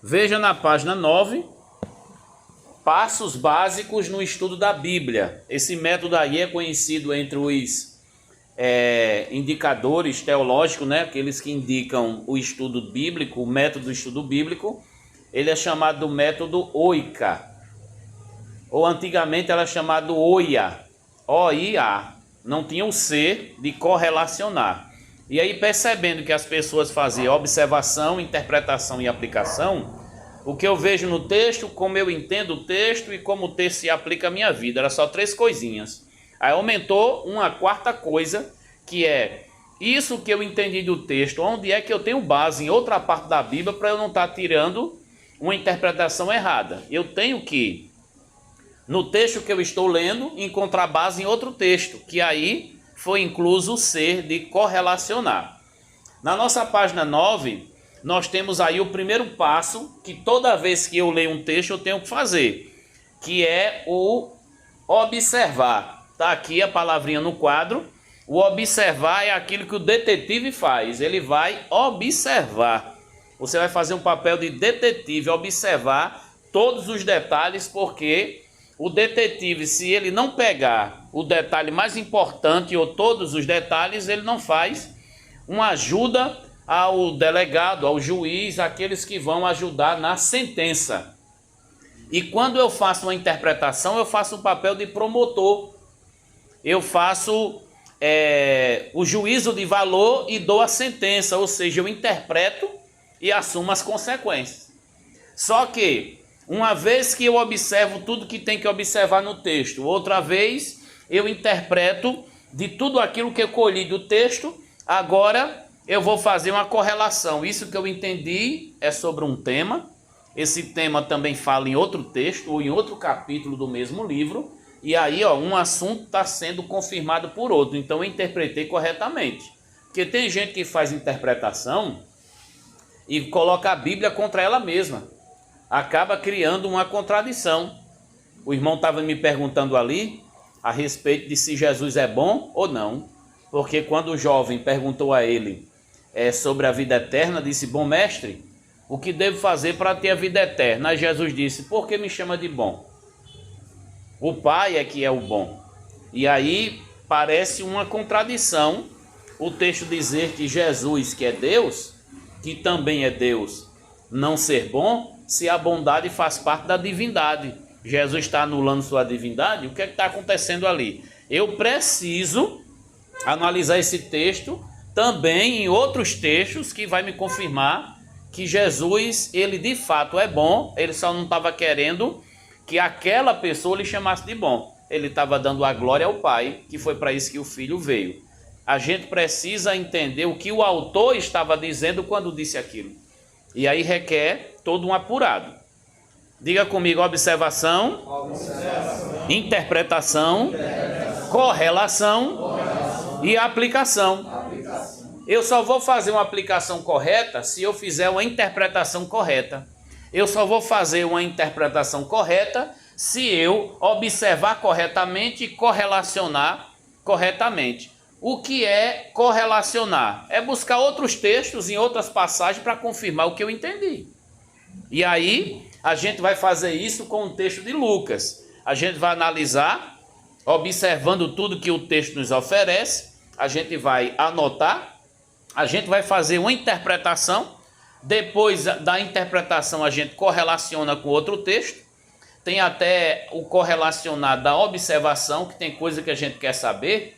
Veja na página 9, passos básicos no estudo da Bíblia. Esse método aí é conhecido entre os indicadores teológicos, né? Aqueles que indicam o estudo bíblico, o método do estudo bíblico. Ele é chamado do método OICA, ou antigamente era chamado OIA, O-I-A, não tinha o C de correlacionar. E aí, percebendo que as pessoas faziam observação, interpretação e aplicação, o que eu vejo no texto, como eu entendo o texto e como o texto se aplica à minha vida, era só 3 coisinhas. Aí aumentou uma 4ª coisa, que é isso que eu entendi do texto, onde é que eu tenho base em outra parte da Bíblia para eu não estar tirando uma interpretação errada. Eu tenho que, no texto que eu estou lendo, encontrar base em outro texto, que aí foi incluso o ser de correlacionar. Na nossa página 9, nós temos aí o primeiro passo, que toda vez que eu leio um texto eu tenho que fazer, que é o observar. Está aqui a palavrinha no quadro. O observar é aquilo que o detetive faz, ele vai observar. Você vai fazer um papel de detetive, observar todos os detalhes, porque o detetive, se ele não pegar o detalhe mais importante ou todos os detalhes, ele não faz uma ajuda ao delegado, ao juiz, aqueles que vão ajudar na sentença. E quando eu faço uma interpretação, eu faço o papel de promotor. Eu faço o juízo de valor e dou a sentença, ou seja, eu interpreto e assumo as consequências. Só que, uma vez que eu observo tudo que tem que observar no texto, outra vez eu interpreto de tudo aquilo que eu colhi do texto, agora eu vou fazer uma correlação. Isso que eu entendi é sobre um tema, esse tema também fala em outro texto ou em outro capítulo do mesmo livro, e aí um assunto está sendo confirmado por outro, então eu interpretei corretamente. Porque tem gente que faz interpretação e coloca a Bíblia contra ela mesma, acaba criando uma contradição. O irmão estava me perguntando ali a respeito de se Jesus é bom ou não, porque quando o jovem perguntou a ele sobre a vida eterna, disse: bom mestre, o que devo fazer para ter a vida eterna? Aí Jesus disse: por que me chama de bom? O Pai é que é o bom. E aí parece uma contradição o texto dizer que Jesus, que é Deus, que também é Deus, não ser bom, se a bondade faz parte da divindade. Jesus está anulando sua divindade? O que é que está acontecendo ali? Eu preciso analisar esse texto também em outros textos que vai me confirmar que Jesus, ele de fato é bom, ele só não estava querendo que aquela pessoa lhe chamasse de bom. Ele estava dando a glória ao Pai, que foi para isso que o Filho veio. A gente precisa entender o que o autor estava dizendo quando disse aquilo. E aí requer todo um apurado. Diga comigo: observação, interpretação, correlação e aplicação. Eu só vou fazer uma aplicação correta se eu fizer uma interpretação correta. Eu só vou fazer uma interpretação correta se eu observar corretamente e correlacionar corretamente. O que é correlacionar? É buscar outros textos em outras passagens para confirmar o que eu entendi. E aí a gente vai fazer isso com o texto de Lucas. A gente vai analisar, observando tudo que o texto nos oferece, a gente vai anotar, a gente vai fazer uma interpretação. Depois da interpretação a gente correlaciona com outro texto. Tem até o correlacionar da observação, que tem coisa que a gente quer saber.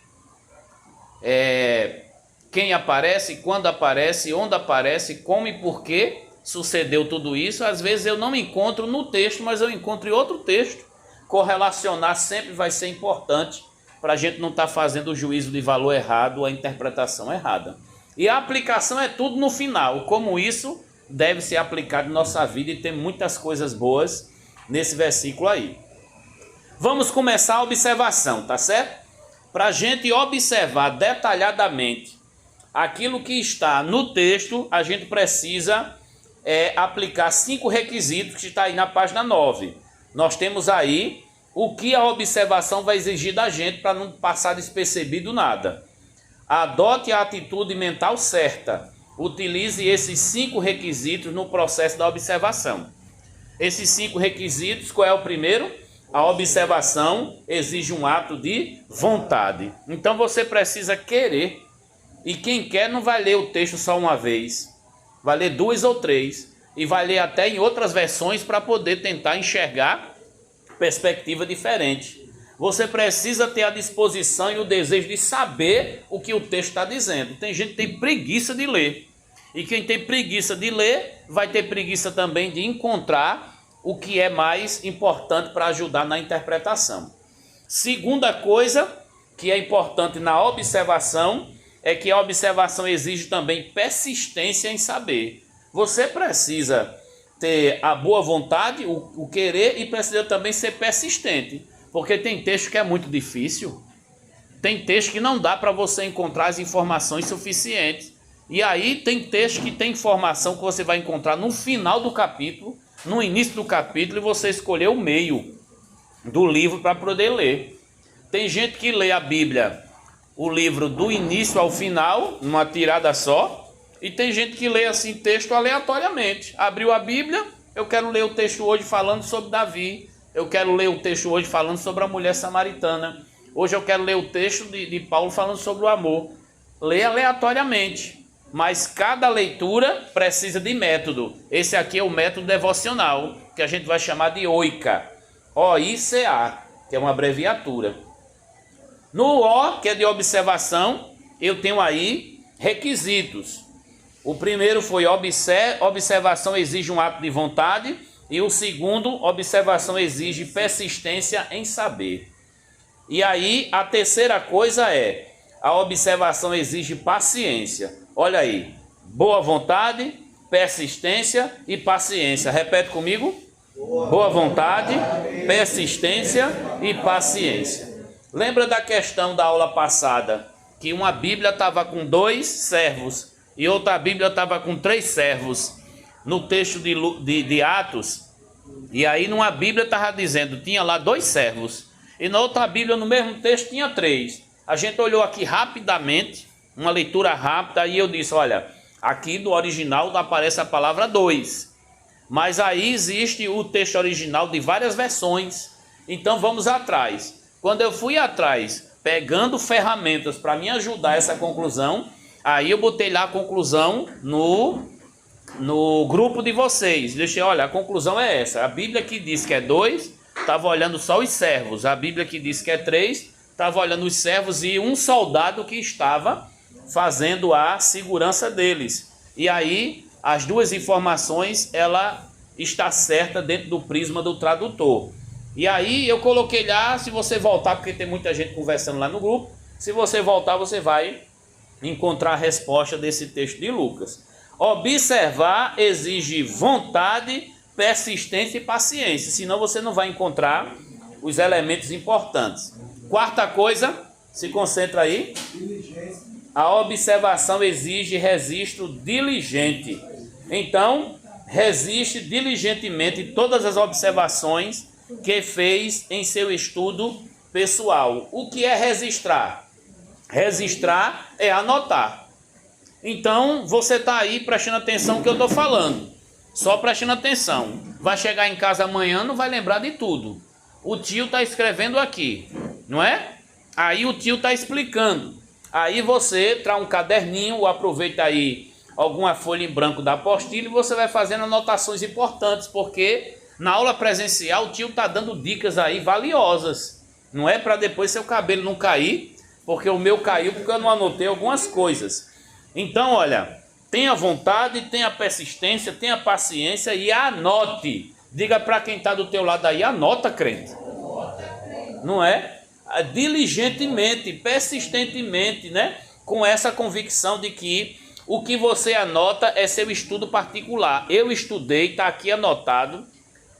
Quem aparece, quando aparece, onde aparece, como e por que sucedeu tudo isso. Às vezes eu não encontro no texto, mas eu encontro em outro texto. Correlacionar sempre vai ser importante para a gente não estar fazendo o juízo de valor errado ou a interpretação errada. E a aplicação é tudo no final, como isso deve ser aplicado em nossa vida, e tem muitas coisas boas nesse versículo aí. Vamos começar a observação, tá certo? Para a gente observar detalhadamente aquilo que está no texto, a gente precisa aplicar 5 requisitos que está aí na página 9. Nós temos aí o que a observação vai exigir da gente para não passar despercebido nada. Adote a atitude mental certa. utilize esses 5 requisitos no processo da observação. Esses 5 requisitos, qual é o primeiro? A observação exige um ato de vontade. Então você precisa querer. E quem quer não vai ler o texto só uma vez. Vai ler 2 ou 3. E vai ler até em outras versões para poder tentar enxergar perspectiva diferente. Você precisa ter a disposição e o desejo de saber o que o texto está dizendo. Tem gente que tem preguiça de ler. E quem tem preguiça de ler, vai ter preguiça também de encontrar o que é mais importante para ajudar na interpretação. Segunda coisa que é importante na observação é que a observação exige também persistência em saber. Você precisa ter a boa vontade, o querer, e precisa também ser persistente. Porque tem texto que é muito difícil. Tem texto que não dá para você encontrar as informações suficientes. E aí tem texto que tem informação que você vai encontrar no final do capítulo, no início do capítulo, e você escolher o meio do livro para poder ler. Tem gente que lê a Bíblia, o livro do início ao final, numa tirada só, e tem gente que lê assim texto aleatoriamente. Abriu a Bíblia, eu quero ler o texto hoje falando sobre Davi, eu quero ler o texto hoje falando sobre a mulher samaritana, hoje eu quero ler o texto de Paulo falando sobre o amor. Lê aleatoriamente. Mas cada leitura precisa de método. Esse aqui é o método devocional, que a gente vai chamar de OICA. O-I-C-A, que é uma abreviatura. No O, que é de observação, eu tenho aí requisitos. O primeiro foi observação exige um ato de vontade. E o segundo, observação exige persistência em saber. E aí, a terceira coisa é, a observação exige paciência. Olha aí, boa vontade, persistência e paciência. Repete comigo. Boa vontade, persistência e paciência. Lembra da questão da aula passada, que uma Bíblia estava com 2 servos e outra Bíblia estava com 3 servos no texto de Atos? E aí numa Bíblia estava dizendo, tinha lá 2 servos, e na outra Bíblia no mesmo texto tinha 3. A gente olhou aqui rapidamente, uma leitura rápida, e eu disse, olha, aqui no original aparece a palavra 2, mas aí existe o texto original de várias versões, então vamos atrás. Quando eu fui atrás, pegando ferramentas para me ajudar essa conclusão, aí eu botei lá a conclusão no grupo de vocês, deixei, olha, a conclusão é essa, a Bíblia que diz que é 2, estava olhando só os servos, a Bíblia que diz que é 3, estava olhando os servos e um soldado que estava fazendo a segurança deles. E aí, as duas informações, ela está certa dentro do prisma do tradutor. E aí, eu coloquei lá, se você voltar, porque tem muita gente conversando lá no grupo, se você voltar, você vai encontrar a resposta desse texto de Lucas. Observar exige vontade, persistência e paciência, senão você não vai encontrar os elementos importantes. Quarta coisa, se concentra aí. Diligência. A observação exige registro diligente. Então, resiste diligentemente todas as observações que fez em seu estudo pessoal. O que é registrar? Registrar é anotar. Então, você está aí prestando atenção no que eu estou falando. Só prestando atenção. Vai chegar em casa amanhã, não vai lembrar de tudo. O tio está escrevendo aqui, não é? Aí o tio está explicando. Aí você traz um caderninho, ou aproveita aí alguma folha em branco da apostila e você vai fazendo anotações importantes, porque na aula presencial o tio está dando dicas aí valiosas. Não é para depois seu cabelo não cair, porque o meu caiu porque eu não anotei algumas coisas. Então, olha, tenha vontade, tenha persistência, tenha paciência e anote. Diga para quem está do teu lado aí, anota, crente. Não é? Diligentemente, persistentemente, né? Com essa convicção de que o que você anota é seu estudo particular. Eu estudei, está aqui anotado.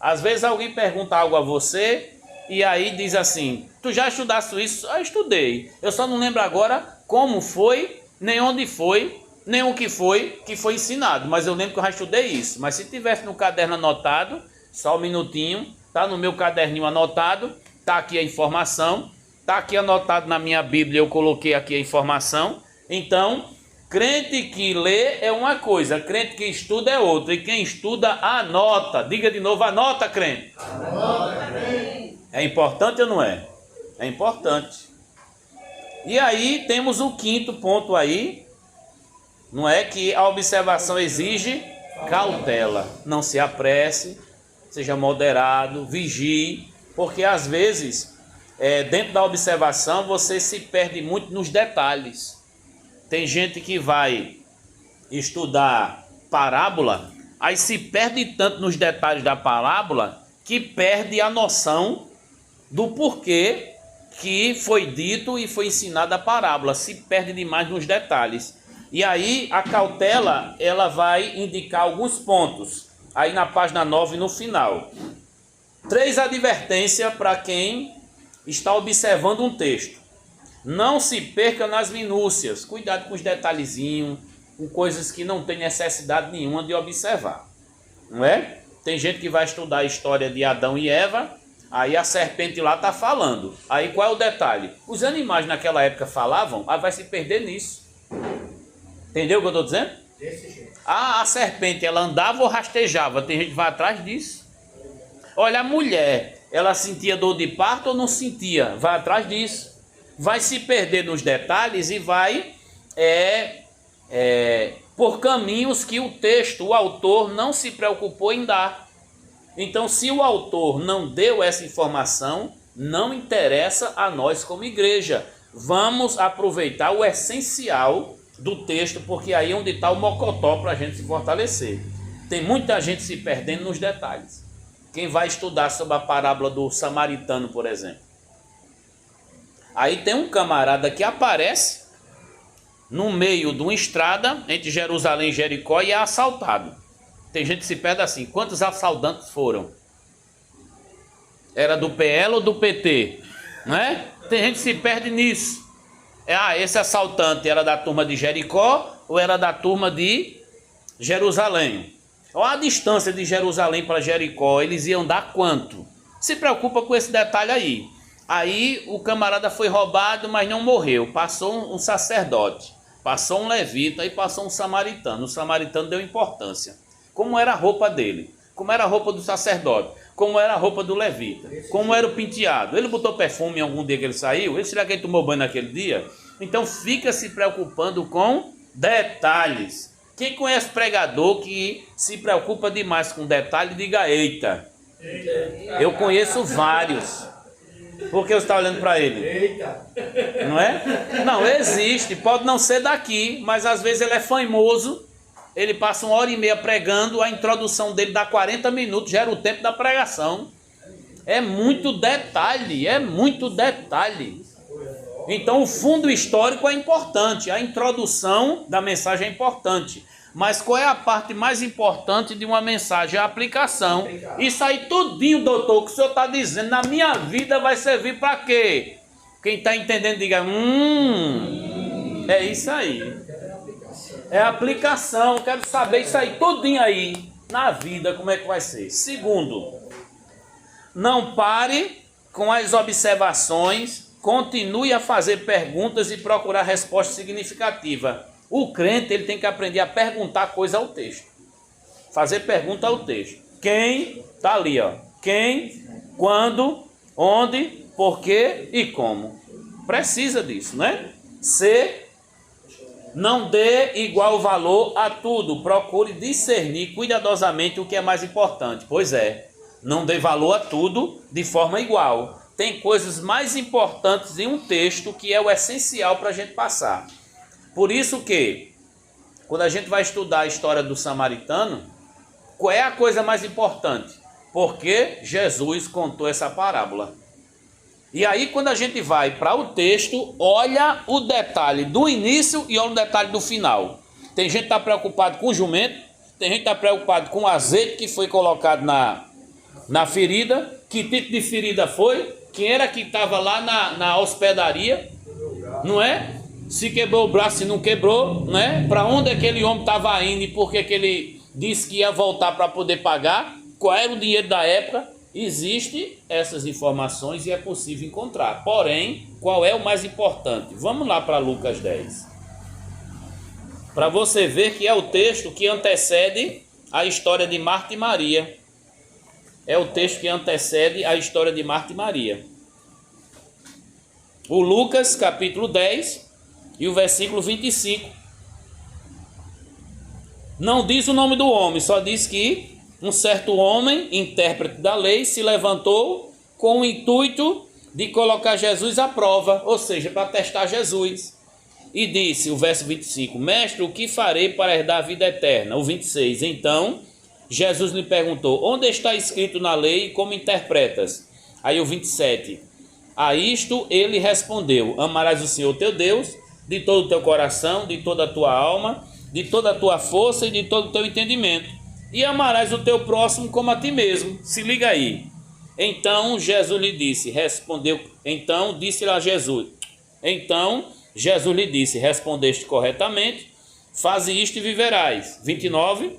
Às vezes alguém pergunta algo a você e aí diz assim, tu já estudaste isso? Eu estudei. Eu só não lembro agora como foi, nem onde foi, nem o que foi ensinado. Mas eu lembro que eu já estudei isso. Mas se tivesse no caderno anotado, só um minutinho, tá no meu caderninho anotado, tá aqui a informação. Está aqui anotado na minha Bíblia, eu coloquei aqui a informação. Então, Crente que lê é uma coisa, crente que estuda é outra. E quem estuda, anota. Diga de novo, anota, crente. Anota, crente. É importante ou não é? É importante. E aí temos o quinto ponto aí, não é? Que a observação exige cautela. Não se apresse, seja moderado, vigie, porque às vezes, dentro da observação, você se perde muito nos detalhes. Tem gente que vai estudar parábola, aí se perde tanto nos detalhes da parábola, que perde a noção do porquê que foi dito e foi ensinada a parábola. Se perde demais nos detalhes. E aí a cautela, ela vai indicar alguns pontos. Aí na página 9, no final. 3 advertências para quem está observando um texto. Não se perca nas minúcias. Cuidado com os detalhezinhos, com coisas que não tem necessidade nenhuma de observar. Não é? Tem gente que vai estudar a história de Adão e Eva, aí a serpente lá está falando. Aí qual é o detalhe? Os animais naquela época falavam, aí vai se perder nisso. Entendeu o que eu estou dizendo? Desse jeito. A serpente, ela andava ou rastejava? Tem gente que vai atrás disso. Olha, a mulher, ela sentia dor de parto ou não sentia? Vai atrás disso. Vai se perder nos detalhes e vai por caminhos que o texto, o autor, não se preocupou em dar. Então, se o autor não deu essa informação, não interessa a nós como igreja. Vamos aproveitar o essencial do texto, porque aí é onde está o mocotó para a gente se fortalecer. Tem muita gente se perdendo nos detalhes. Quem vai estudar sobre a parábola do samaritano, por exemplo. Aí tem um camarada que aparece no meio de uma estrada entre Jerusalém e Jericó e é assaltado. Tem gente que se perde assim. Quantos assaltantes foram? Era do PL ou do PT? Não é? Tem gente que se perde nisso. Esse assaltante era da turma de Jericó ou era da turma de Jerusalém? Olha a distância de Jerusalém para Jericó. Eles iam dar quanto? Se preocupa com esse detalhe aí. Aí o camarada foi roubado, mas não morreu. Passou um sacerdote, passou um levita e passou um samaritano. O samaritano deu importância. Como era a roupa dele? Como era a roupa do sacerdote? Como era a roupa do levita? Como era o penteado? Ele botou perfume em algum dia que ele saiu? Será que ele tomou banho naquele dia? Então fica se preocupando com detalhes. Quem conhece pregador que se preocupa demais com detalhe, diga eita. Eu conheço vários. Por que você está olhando para ele? Eita! Não é? Não, existe. Pode não ser daqui, mas às vezes ele é famoso. Ele passa 1h30 pregando, a introdução dele dá 40 minutos, já era o tempo da pregação. É muito detalhe, é muito detalhe. Então o fundo histórico é importante, a introdução da mensagem é importante. Mas qual é a parte mais importante de uma mensagem? A aplicação. Isso aí tudinho, doutor, que o senhor está dizendo, na minha vida vai servir para quê? Quem está entendendo, diga, é isso aí. É a aplicação, quero saber isso aí, tudinho aí, na vida, como é que vai ser. Segundo, não pare com as observações, continue a fazer perguntas e procurar resposta significativa. O crente, ele tem que aprender a perguntar coisa ao texto. Fazer pergunta ao texto. Quem? Está ali, ó. Quem, quando, onde, porquê e como. Precisa disso, né? Não dê igual valor a tudo. Procure discernir cuidadosamente o que é mais importante. Pois é, não dê valor a tudo de forma igual. Tem coisas mais importantes em um texto que é o essencial para a gente passar. Por isso que, quando a gente vai estudar a história do samaritano, qual é a coisa mais importante? Porque Jesus contou essa parábola. E aí, quando a gente vai para o texto, olha o detalhe do início e olha o detalhe do final. Tem gente que está preocupado com o jumento, tem gente que está preocupado com o azeite que foi colocado na ferida. Que tipo de ferida foi? Quem era que estava lá na hospedaria? Não é? Se quebrou o braço, se não quebrou, né? Para onde aquele homem estava indo e por que ele disse que ia voltar para poder pagar? Qual era o dinheiro da época? Existem essas informações e é possível encontrar. Porém, qual é o mais importante? Vamos lá para Lucas 10. Para você ver que é o texto que antecede a história de Marta e Maria. É o texto que antecede a história de Marta e Maria. O Lucas, capítulo 10 e o versículo 25. Não diz o nome do homem, só diz que um certo homem, intérprete da lei, se levantou com o intuito de colocar Jesus à prova, ou seja, para testar Jesus. E disse, o verso 25, mestre, o que farei para herdar a vida eterna? O 26, então Jesus lhe perguntou, onde está escrito na lei e como interpretas? Aí o 27, a isto ele respondeu, amarás o Senhor teu Deus de todo o teu coração, de toda a tua alma, de toda a tua força e de todo o teu entendimento, e amarás o teu próximo como a ti mesmo. Se liga aí. Então Jesus lhe disse, disse-lhe a Jesus, então Jesus lhe disse, respondeste corretamente, faze isto e viverás. 29,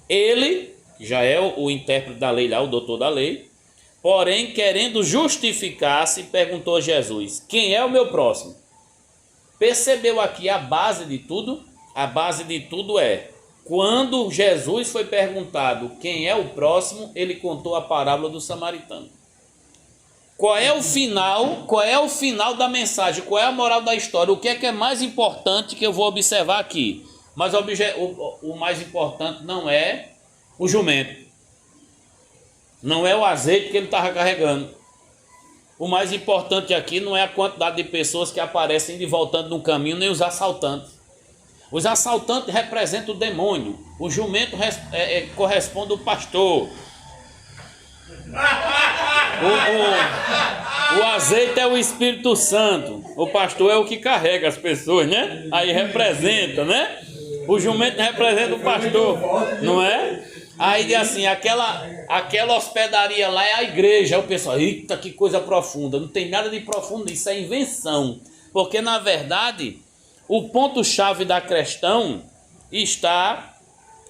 ele, que já é o intérprete da lei lá, o doutor da lei, porém querendo justificar-se, perguntou a Jesus, quem é o meu próximo? Percebeu aqui a base de tudo? A base de tudo é, quando Jesus foi perguntado quem é o próximo, ele contou a parábola do samaritano. Qual é o final? Qual é o final da mensagem? Qual é a moral da história? O que é mais importante que eu vou observar aqui? Mas o mais importante não é o jumento. Não é o azeite que ele estava carregando. O mais importante aqui não é a quantidade de pessoas que aparecem de voltando no caminho, nem os assaltantes. Os assaltantes representam o demônio. O jumento corresponde ao pastor. O azeite é o Espírito Santo. O pastor é o que carrega as pessoas, né? Aí representa, né? O jumento representa o pastor, não é? Aí assim, aquela hospedaria lá é a igreja. Aí o pessoal, eita, que coisa profunda. Não tem nada de profundo, isso é invenção. Porque na verdade, o ponto-chave da questão está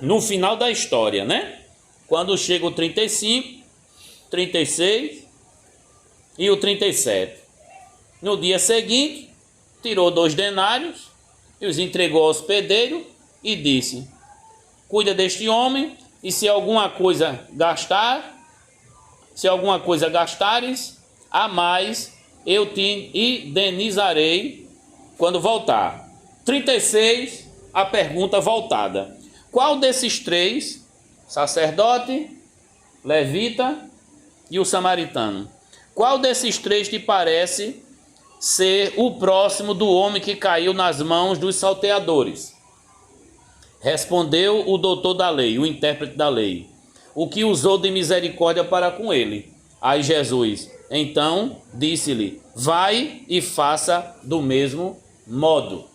no final da história, né? Quando chega o 35, 36 e o 37. No dia seguinte, tirou 2 denários e os entregou ao hospedeiro e disse, cuida deste homem e se alguma coisa gastares, a mais eu te indenizarei quando voltar. 36, a pergunta voltada. Qual desses 3, sacerdote, levita e o samaritano, qual desses 3 te parece ser o próximo do homem que caiu nas mãos dos salteadores? Respondeu o doutor da lei, o intérprete da lei, o que usou de misericórdia para com ele. Aí Jesus, então, disse-lhe, vai e faça do mesmo modo.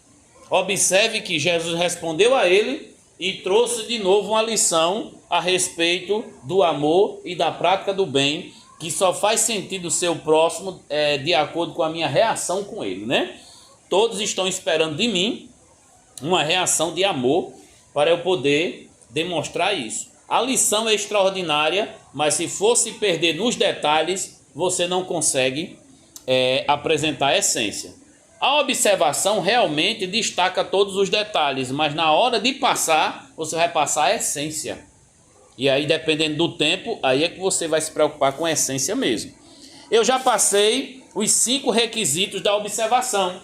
Observe que Jesus respondeu a ele e trouxe de novo uma lição a respeito do amor e da prática do bem, que só faz sentido ser o próximo de acordo com a minha reação com ele, né? Todos estão esperando de mim uma reação de amor para eu poder demonstrar isso. A lição é extraordinária, mas se fosse perder nos detalhes, você não consegue apresentar a essência. A observação realmente destaca todos os detalhes, mas na hora de passar, você vai passar a essência. E aí, dependendo do tempo, aí é que você vai se preocupar com a essência mesmo. Eu já passei os 5 requisitos da observação.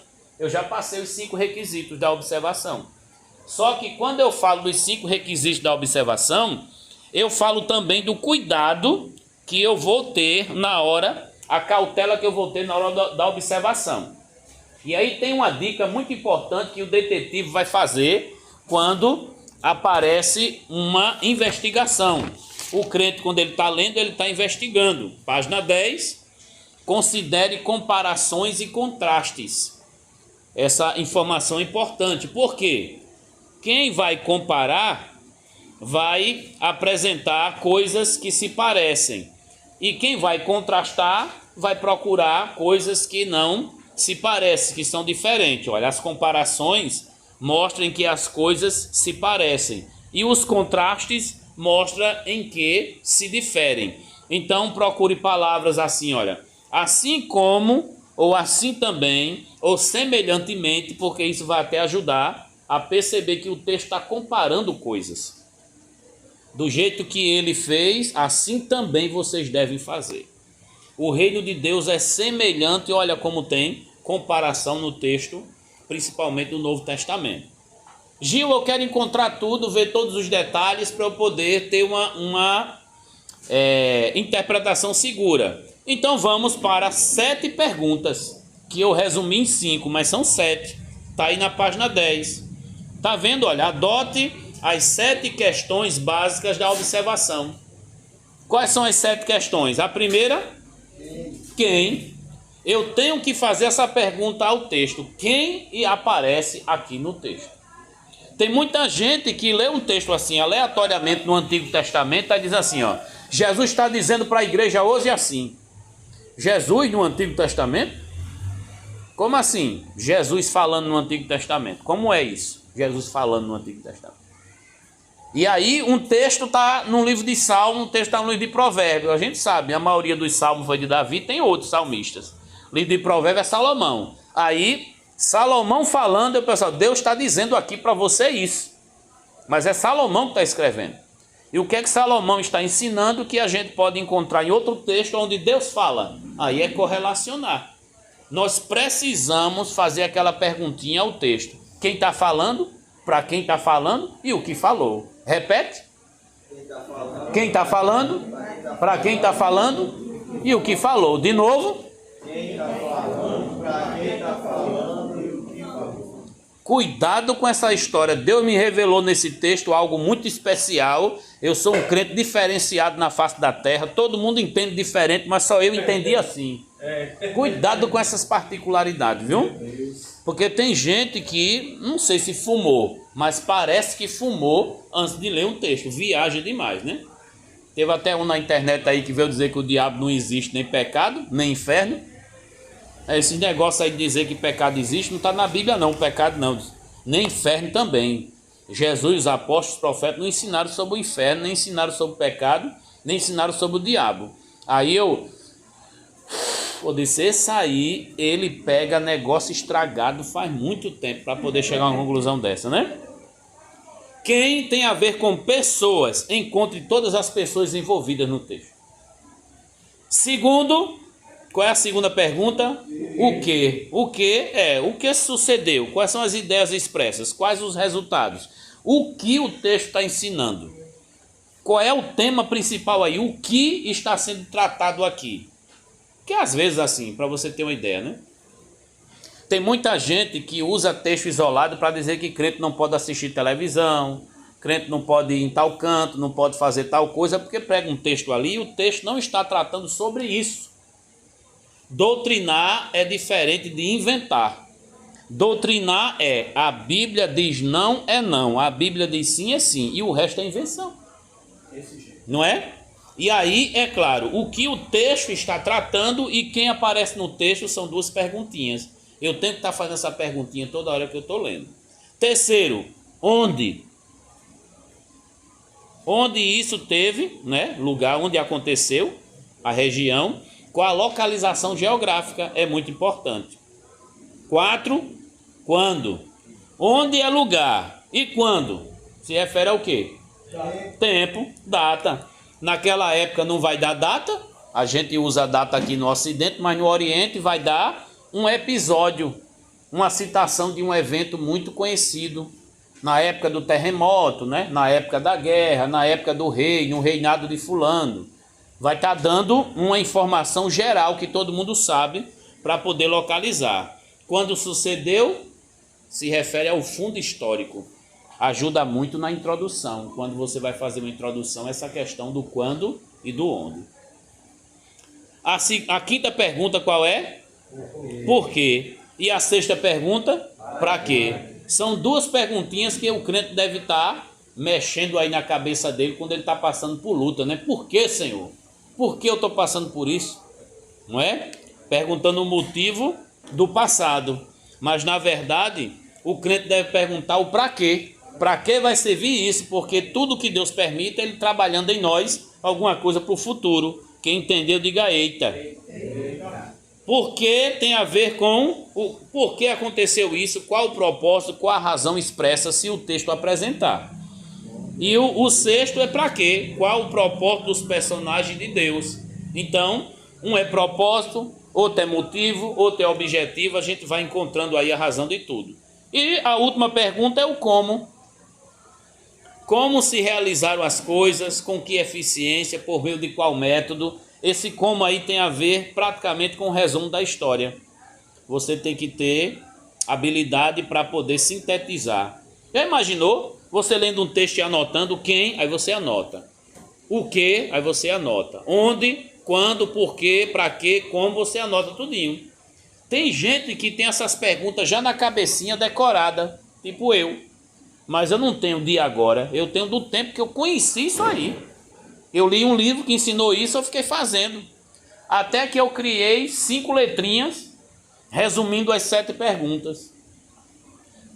Só que quando eu falo dos 5 requisitos da observação, eu falo também do cuidado que eu vou ter na hora, a cautela que eu vou ter na hora da observação. E aí tem uma dica muito importante que o detetive vai fazer quando aparece uma investigação. O crente, quando ele está lendo, ele está investigando. Página 10, considere comparações e contrastes. Essa informação é importante. Por quê? Quem vai comparar vai apresentar coisas que se parecem. E quem vai contrastar vai procurar coisas que não se parecem, que são diferentes. Olha, as comparações mostram que as coisas se parecem. E os contrastes mostram em que se diferem. Então procure palavras assim, olha. Assim como, ou assim também, ou semelhantemente, porque isso vai até ajudar a perceber que o texto está comparando coisas. Do jeito que ele fez, assim também vocês devem fazer. O reino de Deus é semelhante, olha como tem comparação no texto, principalmente no Novo Testamento. Gil, eu quero encontrar tudo, ver todos os detalhes para eu poder ter uma interpretação segura. Então vamos para 7 perguntas, que eu resumi em 5, mas são 7. Está aí na página 10. Está vendo? Olha, adote as 7 questões básicas da observação. Quais são as 7 questões? A primeira, quem? Eu tenho que fazer essa pergunta ao texto. Quem aparece aqui no texto? Tem muita gente que lê um texto assim, aleatoriamente no Antigo Testamento, e diz assim, ó, Jesus está dizendo para a igreja hoje assim. Jesus no Antigo Testamento? Como assim? Jesus falando no Antigo Testamento. Como é isso? Jesus falando no Antigo Testamento. E aí um texto está no livro de Salmo, um texto está no livro de Provérbios. A gente sabe, a maioria dos salmos foi de Davi, tem outros salmistas. O livro de Provérbios é Salomão. Aí, Salomão falando, eu pessoal, Deus está dizendo aqui para você isso. Mas é Salomão que está escrevendo. E o que é que Salomão está ensinando que a gente pode encontrar em outro texto onde Deus fala? Aí é correlacionar. Nós precisamos fazer aquela perguntinha ao texto. Quem está falando? Para quem está falando? E o que falou? Repete. Quem está falando? Para quem está falando? E o que falou? De novo. Quem está falando? Para quem está falando? E o que falou? Cuidado com essa história. Deus me revelou nesse texto algo muito especial. Eu sou um crente diferenciado na face da terra. Todo mundo entende diferente, mas só eu entendi assim. Cuidado com essas particularidades, viu? Porque tem gente que, não sei se fumou, mas parece que fumou antes de ler um texto. Viaja demais, né? Teve até um na internet aí que veio dizer que o diabo não existe nem pecado, nem inferno. Esse negócio aí de dizer que pecado existe, não está na Bíblia não, pecado não. Nem inferno também. Jesus, os apóstolos, os profetas não ensinaram sobre o inferno, nem ensinaram sobre o pecado, nem ensinaram sobre o diabo. Aí eu vou dizer, esse aí, ele pega negócio estragado faz muito tempo para poder chegar a uma conclusão dessa, né? Quem tem a ver com pessoas, encontre todas as pessoas envolvidas no texto. Segundo, qual é a segunda pergunta? O que? O que sucedeu? Quais são as ideias expressas? Quais os resultados? O que o texto está ensinando? Qual é o tema principal aí? O que está sendo tratado aqui? Que às vezes assim, para você ter uma ideia, né? Tem muita gente que usa texto isolado para dizer que crente não pode assistir televisão, crente não pode ir em tal canto, não pode fazer tal coisa, porque prega um texto ali e o texto não está tratando sobre isso. Doutrinar é diferente de inventar. Doutrinar é, a Bíblia diz não é não, a Bíblia diz sim é sim, e o resto é invenção. Não é? E aí, é claro, o que o texto está tratando e quem aparece no texto são 2 perguntinhas. Eu tenho que estar fazendo essa perguntinha toda hora que eu estou lendo. Terceiro, onde? Onde isso teve, né? Lugar onde aconteceu, a região, com a localização geográfica é muito importante. 4, quando? Onde é lugar? E quando? Se refere ao quê? Tempo, data. Naquela época não vai dar data, a gente usa a data aqui no Ocidente, mas no Oriente vai dar um episódio, uma citação de um evento muito conhecido, na época do terremoto, né? Na época da guerra, na época do rei, no reinado de fulano. Vai estar dando uma informação geral que todo mundo sabe para poder localizar. Quando sucedeu, se refere ao fundo histórico. Ajuda muito na introdução. Quando você vai fazer uma introdução, essa questão do quando e do onde. A quinta pergunta qual é? Por quê? E a sexta pergunta? Para quê? São 2 perguntinhas que o crente deve estar mexendo aí na cabeça dele quando ele está passando por luta, né? Por quê, Senhor? Por que eu estou passando por isso? Não é? Perguntando o motivo do passado. Mas, na verdade, o crente deve perguntar o para quê. Para que vai servir isso? Porque tudo que Deus permite, Ele trabalhando em nós alguma coisa para o futuro. Quem entendeu, diga eita. Porque tem a ver com o por que aconteceu isso, qual o propósito, qual a razão expressa se o texto apresentar. E o sexto é para quê? Qual o propósito dos personagens de Deus. Então, um é propósito, outro é motivo, outro é objetivo, a gente vai encontrando aí a razão de tudo. E a última pergunta é o como. Como se realizaram as coisas, com que eficiência, por meio de qual método. Esse como aí tem a ver praticamente com o resumo da história. Você tem que ter habilidade para poder sintetizar. Já imaginou? Você lendo um texto e anotando quem, aí você anota. O que, aí você anota. Onde, quando, por quê, para quê, como, você anota tudinho. Tem gente que tem essas perguntas já na cabecinha decorada, tipo eu. Mas eu não tenho de agora, eu tenho do tempo que eu conheci isso aí. Eu li um livro que ensinou isso, eu fiquei fazendo. Até que eu criei 5 letrinhas, resumindo as 7 perguntas.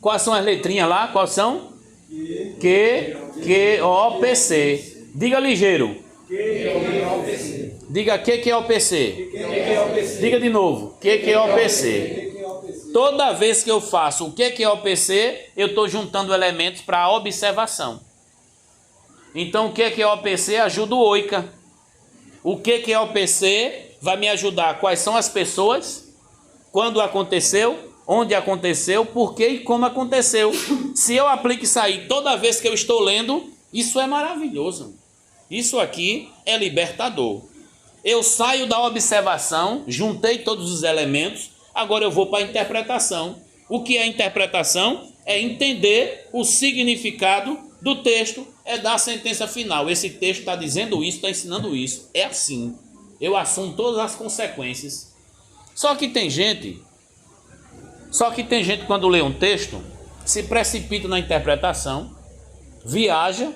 Quais são as letrinhas lá? Quais são? Q, O, P, C. Diga ligeiro. Diga que é o PC. Diga de novo. Que é o PC. Toda vez que eu faço o que é o PC, eu estou juntando elementos para a observação. Então o que é o PC ajuda o OICA. O que é o PC vai me ajudar quais são as pessoas, quando aconteceu, onde aconteceu, por que e como aconteceu. Se eu aplico isso aí toda vez que eu estou lendo, isso é maravilhoso. Isso aqui é libertador. Eu saio da observação, juntei todos os elementos, agora eu vou para a interpretação. O que é interpretação? É entender o significado do texto, é dar a sentença final. Esse texto está dizendo isso, está ensinando isso. É assim. Eu assumo todas as consequências. Só que tem gente quando lê um texto, se precipita na interpretação, viaja,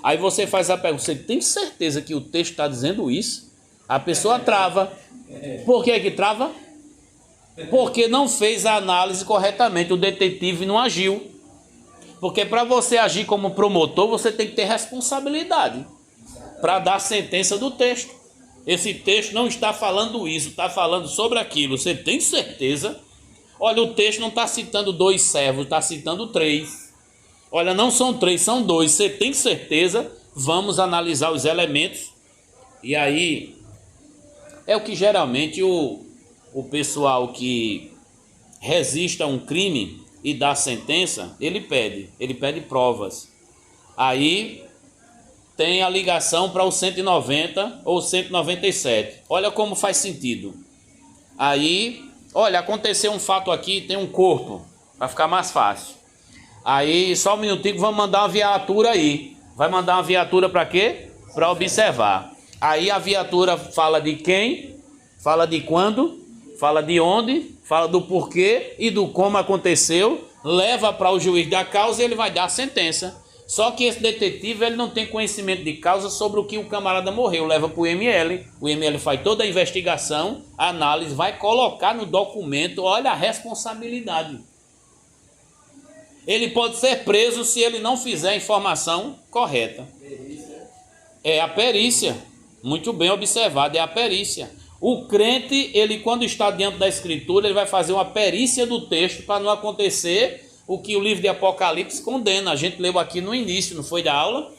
aí você faz a pergunta, você tem certeza que o texto está dizendo isso? A pessoa trava. Por que que trava? Porque não fez a análise corretamente, o detetive não agiu. Porque para você agir como promotor, você tem que ter responsabilidade para dar a sentença do texto. Esse texto não está falando isso, está falando sobre aquilo. Você tem certeza? Olha, o texto não está citando 2 servos, está citando 3. Olha, não são 3, são 2. Você tem certeza? Vamos analisar os elementos. E aí, é o que geralmente o pessoal que resiste a um crime e dá sentença, ele pede provas. Aí tem a ligação para o 190 ou 197. Olha como faz sentido. Aí, olha, aconteceu um fato aqui, tem um corpo, vai ficar mais fácil. Aí, só um minutinho, vamos mandar uma viatura aí. Vai mandar uma viatura para quê? Para observar. Aí a viatura fala de quem, fala de quando, fala de onde, fala do porquê e do como aconteceu, leva para o juiz da causa e ele vai dar a sentença. Só que esse detetive ele não tem conhecimento de causa sobre o que o camarada morreu, leva para o ML. O ML faz toda a investigação, a análise, vai colocar no documento, olha a responsabilidade. Ele pode ser preso se ele não fizer a informação correta. É a perícia, muito bem observado, é a perícia. O crente, ele quando está diante da escritura, ele vai fazer uma perícia do texto para não acontecer o que o livro de Apocalipse condena. A gente leu aqui no início, não foi da aula?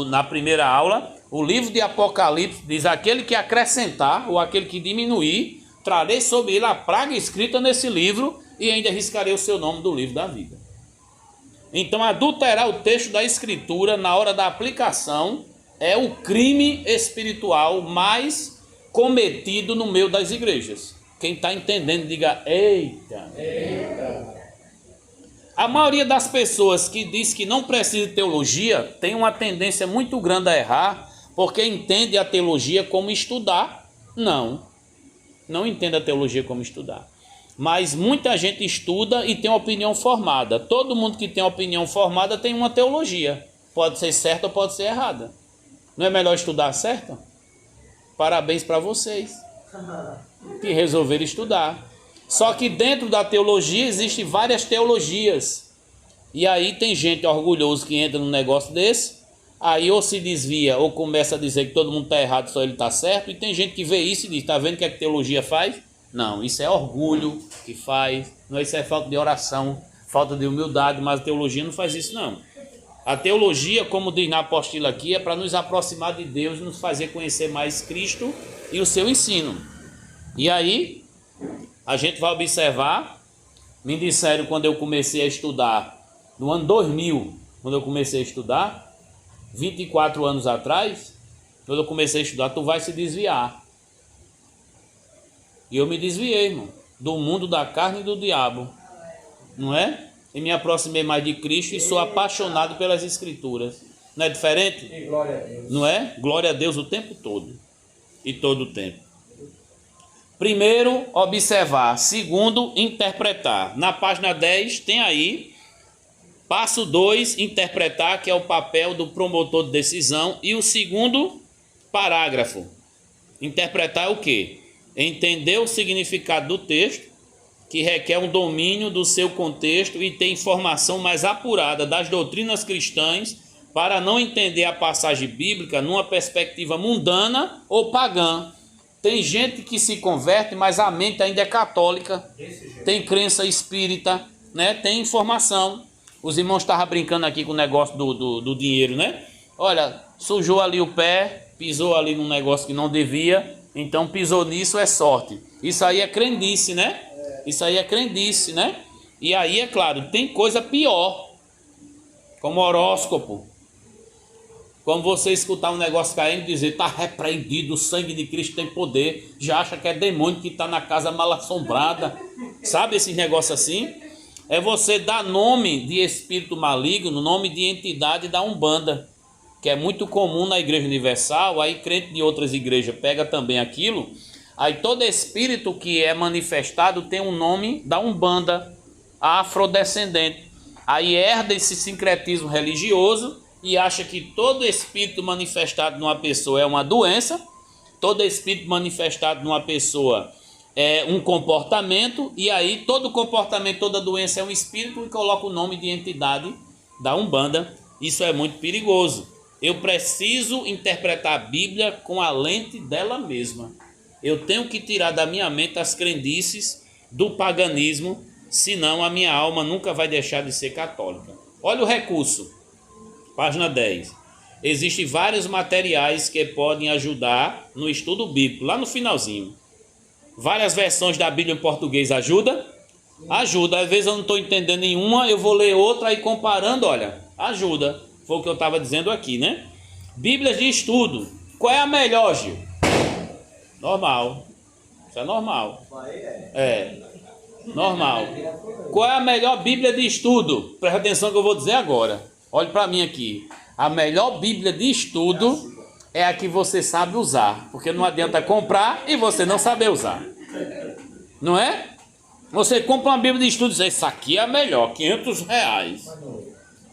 Na primeira aula, o livro de Apocalipse diz: aquele que acrescentar ou aquele que diminuir, trarei sobre ele a praga escrita nesse livro e ainda riscarei o seu nome do livro da vida. Então, adulterar o texto da escritura na hora da aplicação é o crime espiritual mais cometido no meio das igrejas. Quem está entendendo, diga eita. A maioria das pessoas que diz que não precisa de teologia tem uma tendência muito grande a errar, porque entende a teologia como estudar. Não entende a teologia como estudar. Mas muita gente estuda e tem uma opinião formada. Todo mundo que tem uma opinião formada tem uma teologia. Pode ser certa ou pode ser errada. Não é melhor estudar certo? Parabéns para vocês que resolveram estudar. Só que dentro da teologia existem várias teologias. E aí tem gente orgulhosa que entra num negócio desse, aí ou se desvia ou começa a dizer que todo mundo está errado, só ele está certo. E tem gente que vê isso e diz: está vendo o que a teologia faz? Não, isso é orgulho que faz, não, isso é falta de oração, falta de humildade, mas a teologia não faz isso não. A teologia, como diz na apostila aqui, é para nos aproximar de Deus, nos fazer conhecer mais Cristo e o seu ensino. E aí, a gente vai observar, me disseram quando eu comecei a estudar, no ano 2000, quando eu comecei a estudar, 24 anos atrás, quando eu comecei a estudar, tu vai se desviar. E eu me desviei, irmão, do mundo da carne e do diabo, não é? E me aproximei mais de Cristo e sou apaixonado pelas Escrituras. Não é diferente? E glória a Deus. Não é? Glória a Deus o tempo todo. E todo o tempo. Primeiro, observar. Segundo, interpretar. Na página 10 tem aí, passo 2, interpretar, que é o papel do promotor de decisão. E o segundo parágrafo. Interpretar é o quê? Entender o significado do texto, que requer um domínio do seu contexto e ter informação mais apurada das doutrinas cristãs para não entender a passagem bíblica numa perspectiva mundana ou pagã. Tem gente que se converte, mas a mente ainda é católica, tem crença espírita, né? Tem informação. Os irmãos estavam brincando aqui com o negócio do dinheiro, né? Olha, sujou ali o pé, pisou ali num negócio que não devia, então pisou nisso, é sorte. Isso aí é crendice, né? Isso aí é crendice, né? E aí, é claro, tem coisa pior, como horóscopo. Como você escutar um negócio caindo e dizer, está repreendido, o sangue de Cristo tem poder, já acha que é demônio que está na casa mal assombrada. Sabe esses negócios assim? É você dar nome de espírito maligno, nome de entidade da Umbanda, que é muito comum na Igreja Universal. Aí crente de outras igrejas pega também aquilo. Aí todo espírito que é manifestado tem um nome da Umbanda, afrodescendente. Aí herda esse sincretismo religioso e acha que todo espírito manifestado numa pessoa é uma doença, todo espírito manifestado numa pessoa é um comportamento, e aí todo comportamento, toda doença é um espírito e coloca o nome de entidade da Umbanda. Isso é muito perigoso. Eu preciso interpretar a Bíblia com a lente dela mesma. Eu tenho que tirar da minha mente as crendices do paganismo, senão a minha alma nunca vai deixar de ser católica. Olha o recurso, página 10. Existem vários materiais que podem ajudar no estudo bíblico, lá no finalzinho. Várias versões da Bíblia em português ajuda? Ajuda. Às vezes eu não estou entendendo nenhuma, eu vou ler outra e comparando, olha, ajuda. Foi o que eu estava dizendo aqui, né? Bíblias de estudo. Qual é a melhor, Gil? Normal. Isso é normal. É. Normal. Qual é a melhor Bíblia de estudo? Presta atenção que eu vou dizer agora. Olhe para mim aqui. A melhor Bíblia de estudo é a que você sabe usar. Porque não adianta comprar e você não saber usar. Não é? Você compra uma Bíblia de estudo e diz, essa aqui é a melhor, R$500.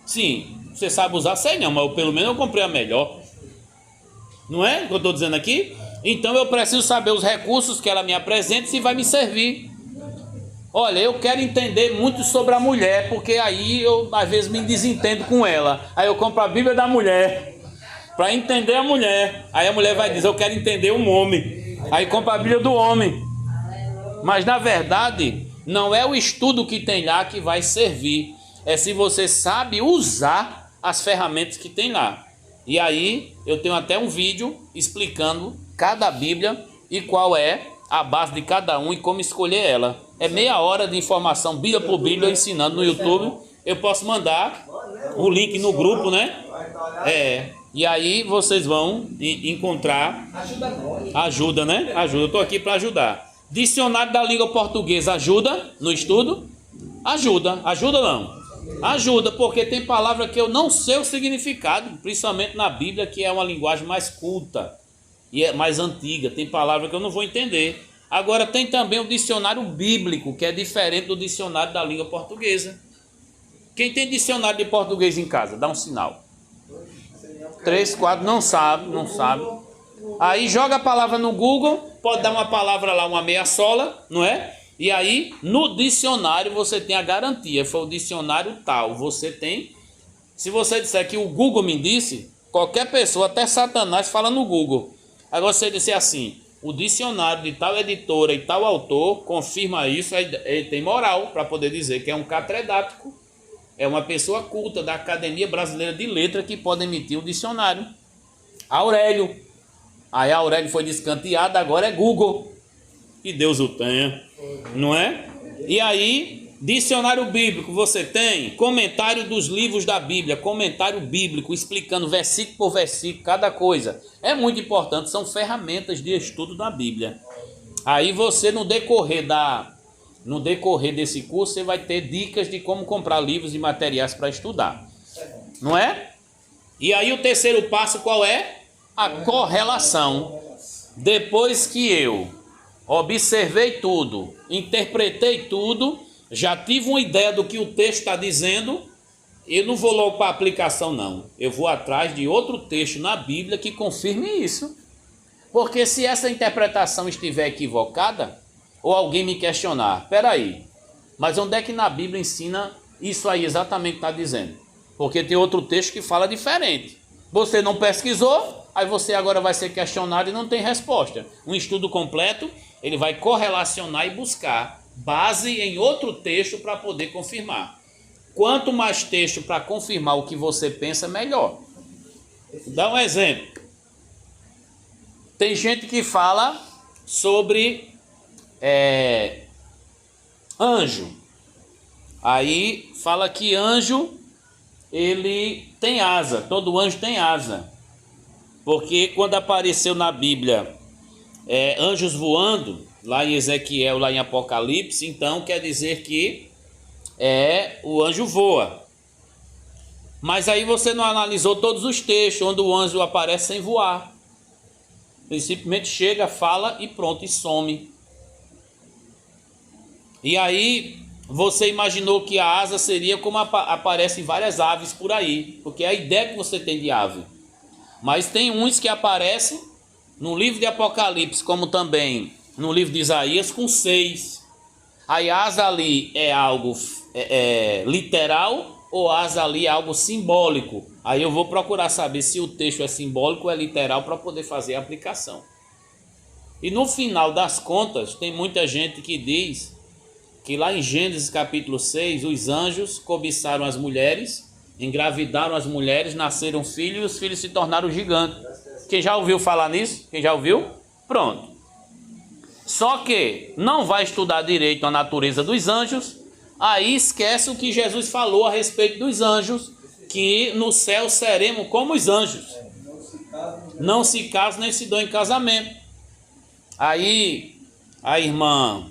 Sim, você sabe usar, sei não, mas pelo menos eu comprei a melhor. Não é o que eu estou dizendo aqui? Então eu preciso saber os recursos que ela me apresenta e se vai me servir. Olha, eu quero entender muito sobre a mulher, porque aí eu às vezes me desentendo com ela. Aí eu compro a Bíblia da mulher, para entender a mulher. Aí a mulher vai dizer, eu quero entender um homem. Aí compra a Bíblia do homem. Mas na verdade, não é o estudo que tem lá que vai servir. É se você sabe usar as ferramentas que tem lá. E aí eu tenho até um vídeo explicando cada Bíblia e qual é a base de cada um e como escolher ela. É meia hora de informação, Bíblia por Bíblia, ensinando no YouTube. Eu posso mandar o link no grupo, né? E aí vocês vão encontrar ajuda, né? Ajuda, eu estou aqui para ajudar. Dicionário da língua portuguesa ajuda no estudo? Ajuda, ajuda não? Ajuda, porque tem palavra que eu não sei o significado, principalmente na Bíblia, que é uma linguagem mais culta e é mais antiga. Tem palavra que eu não vou entender. Agora tem também o dicionário bíblico, que é diferente do dicionário da língua portuguesa. Quem tem dicionário de português em casa, dá um sinal. 3, 4, não sabe. Aí joga a palavra no Google, pode dar uma palavra lá, uma meia sola, não é? E aí, no dicionário, você tem a garantia. Foi o dicionário tal. Você tem... Se você disser que o Google me disse, qualquer pessoa, até Satanás, fala no Google. Agora você disser assim, o dicionário de tal editora e tal autor confirma isso, ele tem moral para poder dizer que é um catedrático, é uma pessoa culta da Academia Brasileira de Letras que pode emitir o dicionário. Aurélio. Aí Aurélio foi descanteado, agora é Google. Que Deus o tenha, não é? E aí, dicionário bíblico, você tem comentário dos livros da Bíblia, comentário bíblico, explicando versículo por versículo, cada coisa. É muito importante, são ferramentas de estudo da Bíblia. Aí você, no decorrer desse curso, você vai ter dicas de como comprar livros e materiais para estudar. Não é? E aí o terceiro passo qual é? A correlação. Depois que eu observei tudo, interpretei tudo, já tive uma ideia do que o texto está dizendo, eu não vou logo para a aplicação não. Eu vou atrás de outro texto na Bíblia que confirme isso. Porque se essa interpretação estiver equivocada, ou alguém me questionar, peraí, mas onde é que na Bíblia ensina isso aí exatamente que está dizendo? Porque tem outro texto que fala diferente. Você não pesquisou, aí você agora vai ser questionado e não tem resposta. Um estudo completo, ele vai correlacionar e buscar base em outro texto para poder confirmar. Quanto mais texto para confirmar o que você pensa, melhor. Dá um exemplo. Tem gente que fala sobre anjo. Aí fala que anjo, ele tem asa. Todo anjo tem asa. Porque quando apareceu na Bíblia anjos voando, lá em Ezequiel, lá em Apocalipse, então quer dizer que o anjo voa. Mas aí você não analisou todos os textos onde o anjo aparece sem voar. Ele simplesmente chega, fala e pronto, e some. E aí você imaginou que a asa seria como aparecem várias aves por aí, porque é a ideia que você tem de ave. Mas tem uns que aparecem no livro de Apocalipse, como também no livro de Isaías, com 6. Aí asa ali é algo literal ou asa ali é algo simbólico. Aí eu vou procurar saber se o texto é simbólico ou é literal para poder fazer a aplicação. E no final das contas, tem muita gente que diz que lá em Gênesis capítulo 6, os anjos cobiçaram as mulheres, engravidaram as mulheres, nasceram filhos e os filhos se tornaram gigantes. Quem já ouviu falar nisso? Quem já ouviu? Pronto. Só que não vai estudar direito a natureza dos anjos, aí esquece o que Jesus falou a respeito dos anjos, que no céu seremos como os anjos. Não se casam nem se dão em casamento. Aí a irmã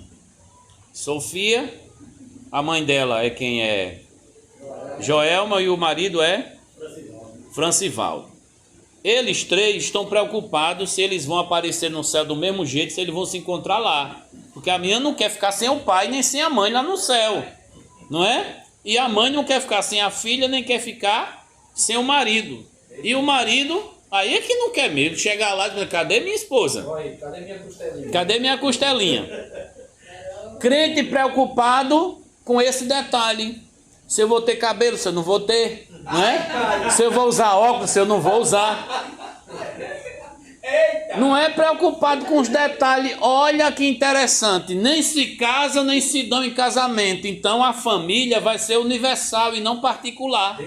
Sofia, a mãe dela é quem é? Joelma, e o marido é? Francivaldo. Eles três estão preocupados se eles vão aparecer no céu do mesmo jeito, se eles vão se encontrar lá. Porque a menina não quer ficar sem o pai nem sem a mãe lá no céu, não é? E a mãe não quer ficar sem a filha, nem quer ficar sem o marido. E o marido, aí é que não quer mesmo. Chegar lá e dizer, cadê minha esposa? Cadê minha costelinha? Cadê minha costelinha? Crente preocupado com esse detalhe. Se eu vou ter cabelo, se eu não vou ter, não é? Se eu vou usar óculos, se eu não vou usar. Não é preocupado com os detalhes. Olha que interessante. Nem se casam, nem se dão em casamento. Então a família vai ser universal e não particular.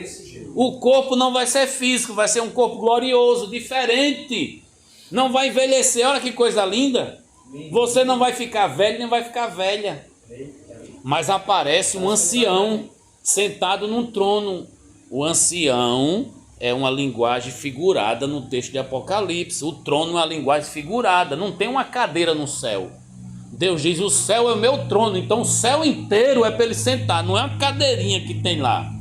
O corpo não vai ser físico, vai ser um corpo glorioso, diferente. Não vai envelhecer. Olha que coisa linda. Você não vai ficar velho, nem vai ficar velha. Mas aparece um ancião sentado num trono. O ancião é uma linguagem figurada no texto de Apocalipse. O trono é uma linguagem figurada. Não tem uma cadeira no céu. Deus diz, o céu é o meu trono. Então o céu inteiro é para ele sentar. Não é uma cadeirinha que tem lá.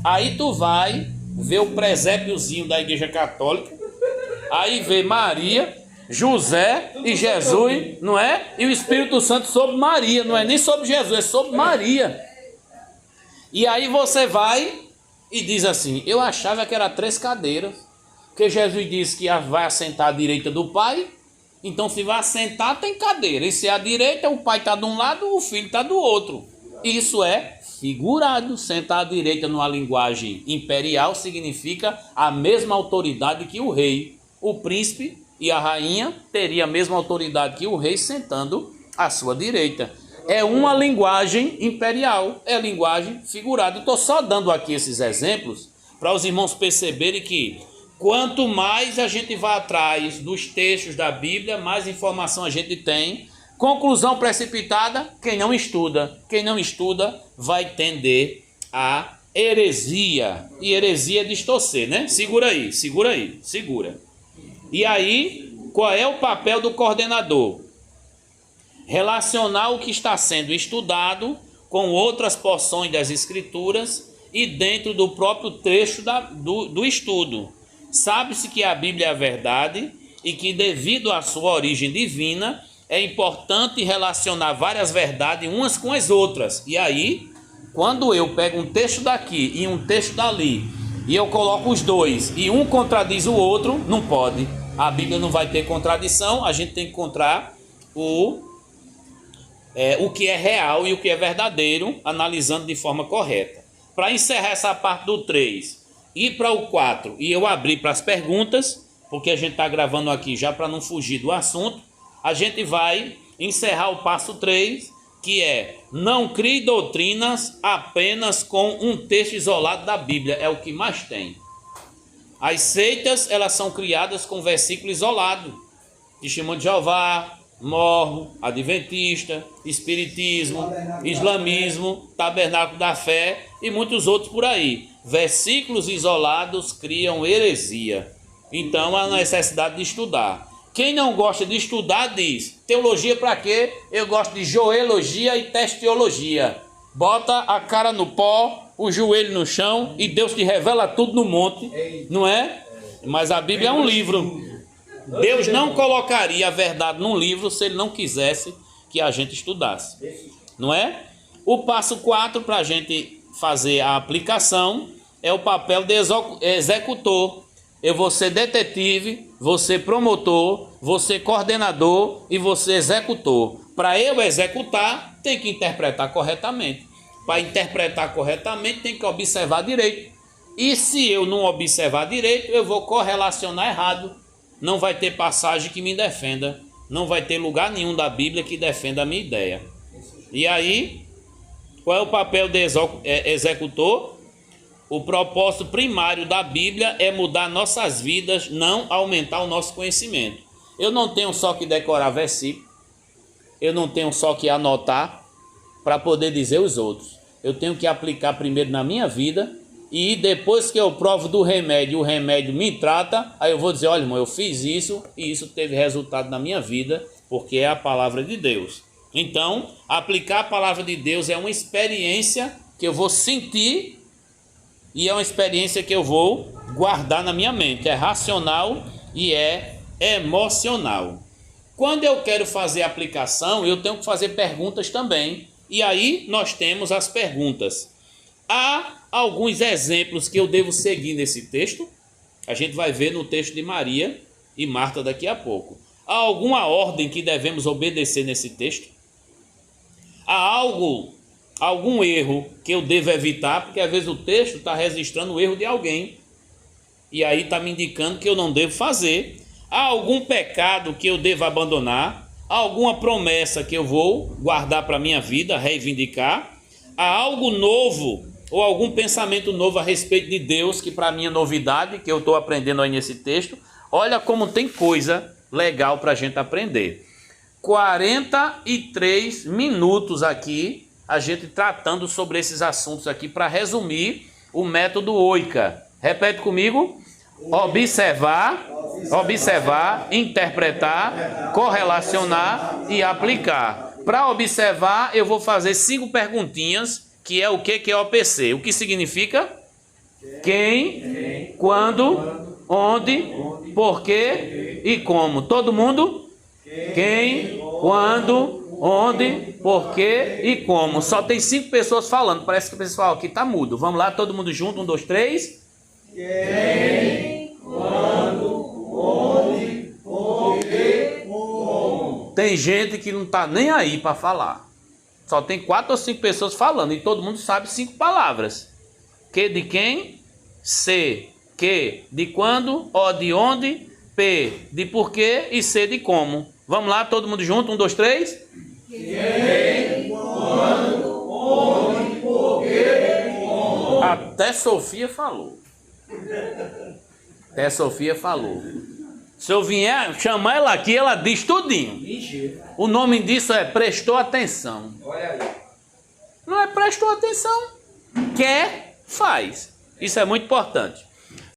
Aí tu vai ver o presépiozinho da Igreja Católica. Aí vê Maria, José e Jesus, não é? E o Espírito Santo sobre Maria. Não é nem sobre Jesus, é sobre Maria. E aí você vai e diz assim, eu achava que era 3 cadeiras, porque Jesus disse que vai assentar à direita do Pai, então se vai assentar tem cadeira, e se é à direita o Pai está de um lado, o Filho está do outro. Isso é figurado. Sentar à direita numa linguagem imperial significa a mesma autoridade que o rei, o príncipe e a rainha teria a mesma autoridade que o rei sentando à sua direita. É uma linguagem imperial, é linguagem figurada. Estou só dando aqui esses exemplos para os irmãos perceberem que quanto mais a gente vai atrás dos textos da Bíblia, mais informação a gente tem. Conclusão precipitada, quem não estuda vai tender a heresia. E heresia é distorcer, né? Segura aí. E aí, qual é o papel do coordenador? Relacionar o que está sendo estudado com outras porções das Escrituras e dentro do próprio trecho do estudo. Sabe-se que a Bíblia é a verdade e que, devido à sua origem divina, é importante relacionar várias verdades umas com as outras. E aí, quando eu pego um texto daqui e um texto dali, e eu coloco os dois, e um contradiz o outro, não pode. A Bíblia não vai ter contradição, a gente tem que encontrar o que é real e o que é verdadeiro, analisando de forma correta. Para encerrar essa parte do 3, ir para o 4, e eu abrir para as perguntas, porque a gente está gravando aqui já para não fugir do assunto, a gente vai encerrar o passo 3, que é: não crie doutrinas apenas com um texto isolado da Bíblia. É o que mais tem. As seitas, elas são criadas com versículo isolado. Testemunho de Jeová, Mormon, Adventista, Espiritismo, Islamismo, Tabernáculo da Fé e muitos outros por aí. Versículos isolados criam heresia. Então há necessidade de estudar. Quem não gosta de estudar diz: teologia para quê? Eu gosto de joelogia e testeologia. Bota a cara no pó, o joelho no chão e Deus te revela tudo no monte, não é? Mas a Bíblia é um livro. Deus não colocaria a verdade num livro se ele não quisesse que a gente estudasse, não é? O passo 4 para a gente fazer a aplicação é o papel de executor. Eu vou ser detetive, vou ser promotor, vou ser coordenador e vou ser executor. Para eu executar, tem que interpretar corretamente. Para interpretar corretamente, tem que observar direito. E se eu não observar direito, eu vou correlacionar errado. Não vai ter passagem que me defenda. Não vai ter lugar nenhum da Bíblia que defenda a minha ideia. E aí, qual é o papel de executor? O propósito primário da Bíblia é mudar nossas vidas, não aumentar o nosso conhecimento. Eu não tenho só que decorar versículo, eu não tenho só que anotar para poder dizer os outros. Eu tenho que aplicar primeiro na minha vida e depois que eu provo do remédio, o remédio me trata, aí eu vou dizer: olha, irmão, eu fiz isso e isso teve resultado na minha vida, porque é a palavra de Deus. Então, aplicar a palavra de Deus é uma experiência que eu vou sentir e é uma experiência que eu vou guardar na minha mente. É racional e é emocional. Quando eu quero fazer aplicação, eu tenho que fazer perguntas também. E aí nós temos as perguntas. Há alguns exemplos que eu devo seguir nesse texto. A gente vai ver no texto de Maria e Marta daqui a pouco. Há alguma ordem que devemos obedecer nesse texto? Há algum erro que eu devo evitar? Porque às vezes o texto está registrando o erro de alguém. E aí está me indicando que eu não devo fazer. Há algum pecado que eu devo abandonar? Há alguma promessa que eu vou guardar para a minha vida, reivindicar? Há algo novo ou algum pensamento novo a respeito de Deus, que para mim é novidade, que eu estou aprendendo aí nesse texto? Olha como tem coisa legal para a gente aprender. 43 minutos aqui, a gente tratando sobre esses assuntos aqui, para resumir o método OICA. Repete comigo: observar, interpretar, correlacionar e aplicar. Para observar, eu vou fazer 5 perguntinhas, que é o que é OPC. O que significa? Quem, quando, onde, porquê e como. Todo mundo? Quem, quando, onde, porquê e como. Só tem 5 pessoas falando. Parece que o pessoal aqui está mudo. Vamos lá, todo mundo junto. 1, 2, 3. Quem, quando, onde, porquê, como. Tem gente que não está nem aí para falar. Só tem 4 ou 5 pessoas falando e todo mundo sabe 5 palavras. Que de quem, se, que de quando, o de onde, P de porquê e C de como. Vamos lá, todo mundo junto? 1, 2, 3. Quem, quando, onde, porquê, como. Até Sofia falou. Até Sofia falou. Se eu vier chamar ela aqui, ela diz tudinho. O nome disso é prestou atenção. Olha aí. Não é prestou atenção. Quer, faz. Isso é muito importante.